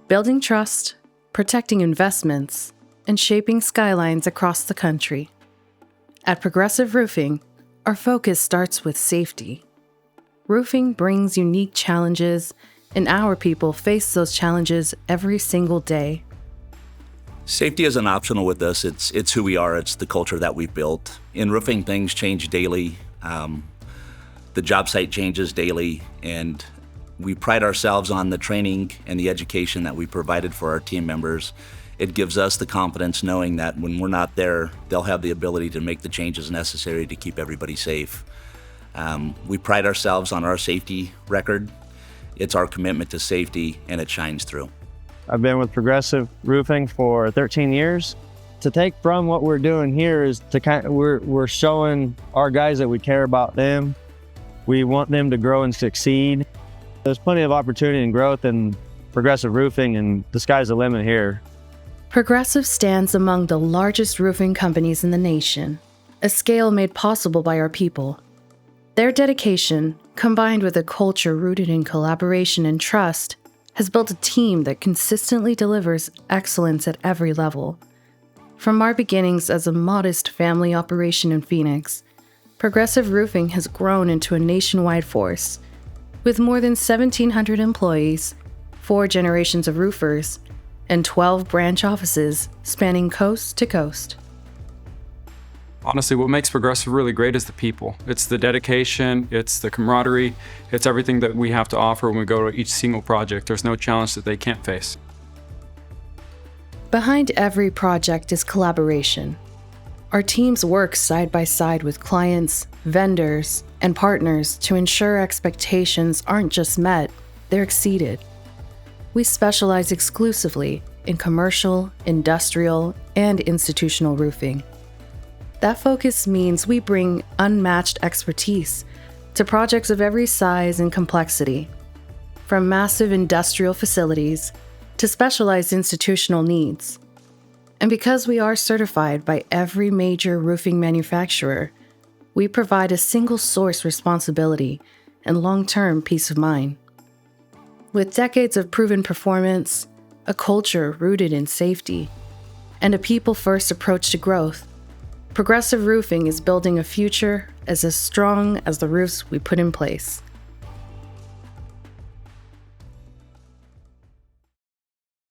building trust, protecting investments, and shaping skylines across the country. At Progressive Roofing, our focus starts with safety. Roofing brings unique challenges, and our people face those challenges every single day. Safety isn't optional with us. It's who we are. It's the culture that we've built. In roofing, things change daily. The job site changes daily, and we pride ourselves on the training and the education that we provided for our team members. It gives us the confidence knowing that when we're not there, they'll have the ability to make the changes necessary to keep everybody safe. We pride ourselves on our safety record. It's our commitment to safety, and it shines through. I've been with Progressive Roofing for 13 years. To take from what we're doing here is we're showing our guys that we care about them. We want them to grow and succeed. There's plenty of opportunity and growth in Progressive Roofing, and the sky's the limit here. Progressive stands among the largest roofing companies in the nation, a scale made possible by our people. Their dedication, combined with a culture rooted in collaboration and trust, has built a team that consistently delivers excellence at every level. From our beginnings as a modest family operation in Phoenix, Progressive Roofing has grown into a nationwide force. With more than 1,700 employees, 4 generations of roofers, and 12 branch offices spanning coast to coast. Honestly, what makes Progressive really great is the people. It's the dedication, it's the camaraderie, it's everything that we have to offer when we go to each single project. There's no challenge that they can't face. Behind every project is collaboration. Our teams work side by side with clients, vendors, and partners to ensure expectations aren't just met, they're exceeded. We specialize exclusively in commercial, industrial, and institutional roofing. That focus means we bring unmatched expertise to projects of every size and complexity, from massive industrial facilities to specialized institutional needs. And because we are certified by every major roofing manufacturer, we provide a single source responsibility and long-term peace of mind. With decades of proven performance, a culture rooted in safety, and a people-first approach to growth, Progressive Roofing is building a future as strong as the roofs we put in place.